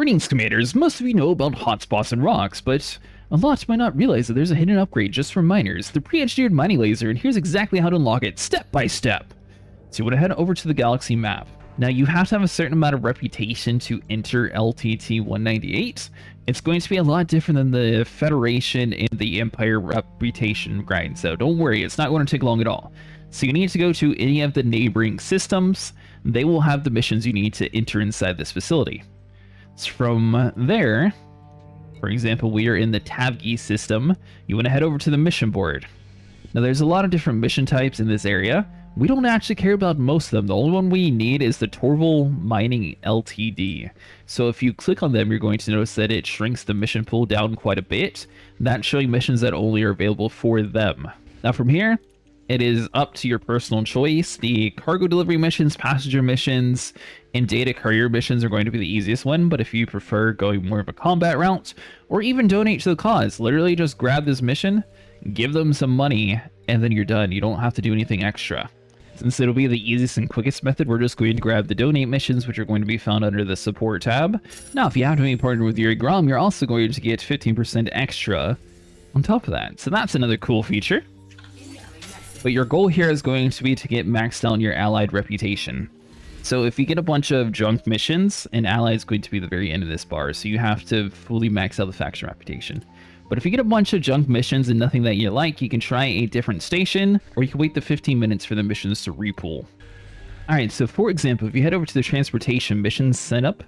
Greetings, Commanders. Most of you know about hotspots and rocks, but a lot might not realize that there's a hidden upgrade just for miners, the pre-engineered mining laser, and here's exactly how to unlock it step by step. So you want to head over to the galaxy map. Now you have to have a certain amount of reputation to enter LTT 198. It's going to be a lot different than the Federation and the Empire reputation grind, so don't worry, it's not going to take long at all. So you need to go to any of the neighboring systems. They will have the missions you need to enter inside this facility. So from there, for example, we are in the Tavgi system. You want to head over to the mission board. Now there's a lot of different mission types in this area. We don't actually care about most of them. The only one we need is the Torval Mining Ltd. So if you click on them, you're going to notice that it shrinks the mission pool down quite a bit. That's showing missions that only are available for them. Now from here, it is up to your personal choice. The cargo delivery missions, passenger missions, and data courier missions are going to be the easiest one, but if you prefer going more of a combat route, or even donate to the cause, literally just grab this mission, give them some money, and then you're done. You don't have to do anything extra. Since it'll be the easiest and quickest method, we're just going to grab the donate missions, which are going to be found under the support tab. Now, if you have to be partnered with Yuri Grom, you're also going to get 15% extra on top of that. So that's another cool feature. But your goal here is going to be to get maxed out on your allied reputation. So if you get a bunch of junk missions, an ally is going to be the very end of this bar, so you have to fully max out the faction reputation. But if you get a bunch of junk missions and nothing that you like, you can try a different station, or you can wait the 15 minutes for the missions to repool. Alright, so for example, if you head over to the transportation missions setup,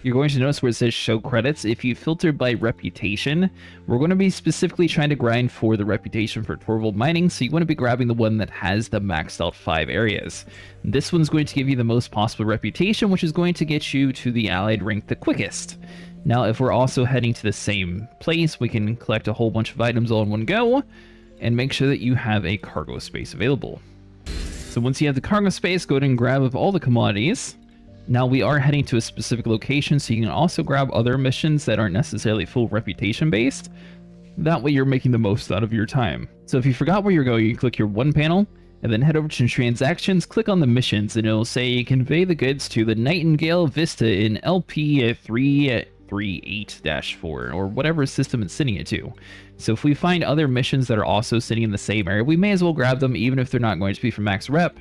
you're going to notice where it says show credits. If you filter by reputation, we're going to be specifically trying to grind for the reputation for Torval Mining, so you want to be grabbing the one that has the maxed out 5 areas. This one's going to give you the most possible reputation, which is going to get you to the allied rank the quickest. Now, if we're also heading to the same place, we can collect a whole bunch of items all in one go, and make sure that you have a cargo space available. So once you have the cargo space, go ahead and grab of all the commodities. Now we are heading to a specific location, so you can also grab other missions that aren't necessarily full reputation based. That way you're making the most out of your time. So if you forgot where you're going, you click your one panel, and then head over to transactions, click on the missions, and it'll say convey the goods to the Nightingale Vista in LP 338-4, or whatever system it's sending it to. So if we find other missions that are also sitting in the same area, we may as well grab them even if they're not going to be for max rep.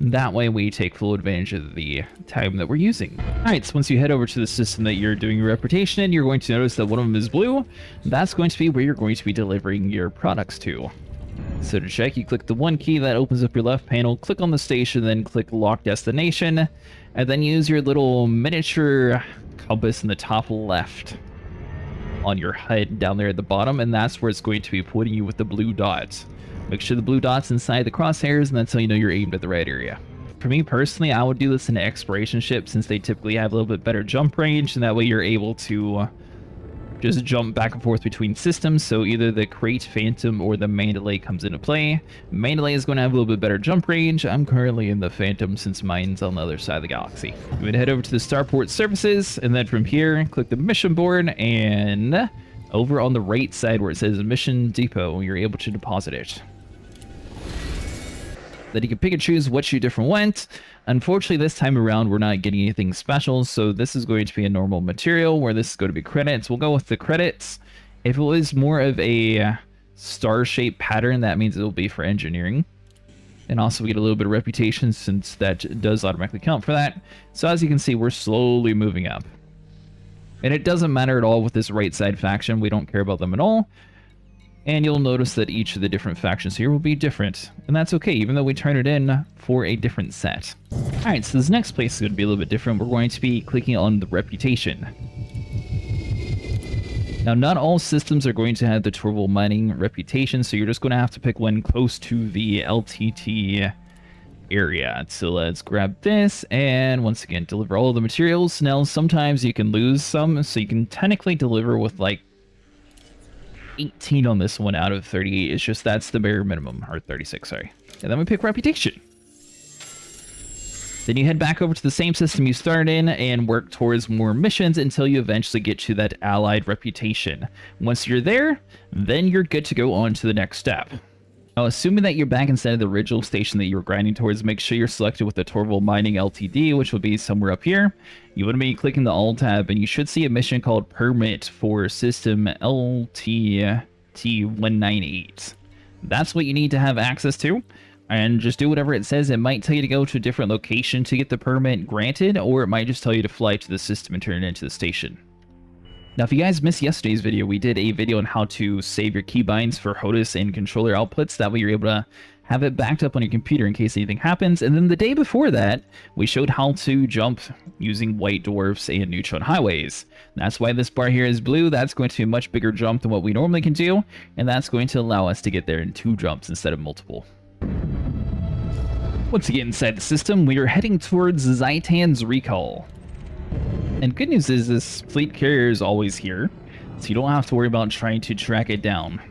That way we take full advantage of the time that we're using. Alright, so once you head over to the system that you're doing your reputation in, you're going to notice that one of them is blue. That's going to be where you're going to be delivering your products to. So to check, you click the one key that opens up your left panel, click on the station, then click lock destination, and then use your little miniature compass in the top left on your HUD down there at the bottom, and that's where it's going to be pointing you with the blue dots. Make sure the blue dot's inside the crosshairs, and that's how you know you're aimed at the right area. For me personally, I would do this in an exploration ship since they typically have a little bit better jump range, and that way you're able to just jump back and forth between systems. So either the Crate Phantom or the Mandalay comes into play. Mandalay is going to have a little bit better jump range. I'm currently in the Phantom since mine's on the other side of the galaxy. I'm going to head over to the Starport Services, and then from here, click the mission board, and over on the right side where it says Mission Depot, you're able to deposit it. Then you can pick and choose what you different want. Unfortunately, this time around, we're not getting anything special, so this is going to be a normal material, where this is going to be credits. We'll go with the credits. If it was more of a star-shaped pattern, that means it'll be for engineering. And also we get a little bit of reputation, since that does automatically count for that. So as you can see, we're slowly moving up. And it doesn't matter at all with this right side faction. We don't care about them at all. And you'll notice that each of the different factions here will be different. And that's okay, even though we turn it in for a different set. Alright, so this next place is going to be a little bit different. We're going to be clicking on the reputation. Now, not all systems are going to have the Torval Mining reputation, so you're just going to have to pick one close to the LTT area. So let's grab this, and once again, deliver all of the materials. Now, sometimes you can lose some, so you can technically deliver with like 18 on this one out of 38. It's just that's the bare minimum, or 36, sorry. And then we pick reputation. Then you head back over to the same system you started in and work towards more missions until you eventually get to that allied reputation. Once you're there, then you're good to go on to the next step. Now, assuming that you're back inside of the original station that you were grinding towards, make sure you're selected with the Torval Mining Ltd, which will be somewhere up here. You want to be clicking the Alt tab, and you should see a mission called Permit for System LTT198. That's what you need to have access to, and just do whatever it says. It might tell you to go to a different location to get the permit granted, or it might just tell you to fly to the system and turn it into the station. Now, if you guys missed yesterday's video, we did a video on how to save your keybinds for HOTAS and controller outputs. That way you're able to have it backed up on your computer in case anything happens. And then the day before that, we showed how to jump using white dwarfs and neutron highways. That's why this bar here is blue. That's going to be a much bigger jump than what we normally can do, and that's going to allow us to get there in 2 jumps instead of multiple. Once again inside the system, we are heading towards Zetian's recall. And good news is this fleet carrier is always here, so you don't have to worry about trying to track it down.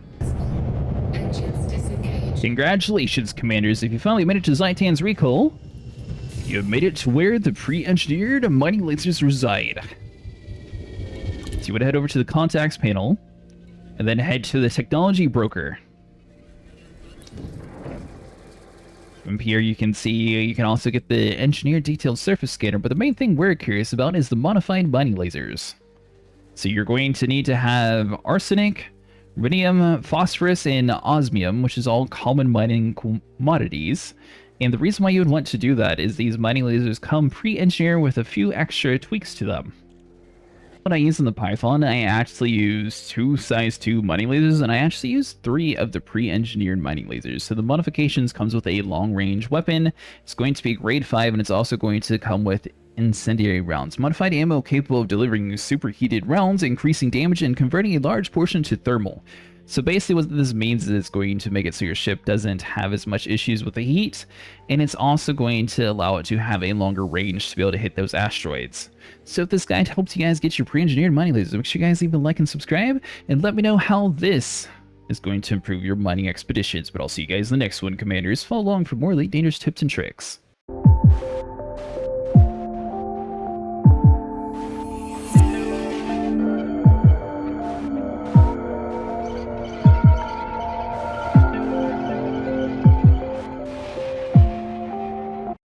Congratulations, Commanders. If you finally made it to Zetian's recall, you have made it to where the pre-engineered mining lasers reside. So you would head over to the contacts panel, and then head to the technology broker. From here you can see, you can also get the engineered detailed surface scanner, but the main thing we're curious about is the modified mining lasers. So you're going to need to have Arsenic, Rhenium, Phosphorus, and Osmium, which is all common mining commodities. And the reason why you would want to do that is these mining lasers come pre-engineered with a few extra tweaks to them. When I use in the Python, I actually use 2 size 2 mining lasers, and I actually use 3 of the pre-engineered mining lasers. So the modifications comes with a long-range weapon. It's going to be grade 5, and it's also going to come with incendiary rounds. Modified ammo capable of delivering superheated rounds, increasing damage, and converting a large portion to thermal. So basically what this means is it's going to make it so your ship doesn't have as much issues with the heat, and it's also going to allow it to have a longer range to be able to hit those asteroids. So if this guide helps you guys get your pre-engineered mining lasers, make sure you guys leave a like and subscribe, and let me know how this is going to improve your mining expeditions. But I'll see you guys in the next one, Commanders. Follow along for more Elite Dangerous tips and tricks.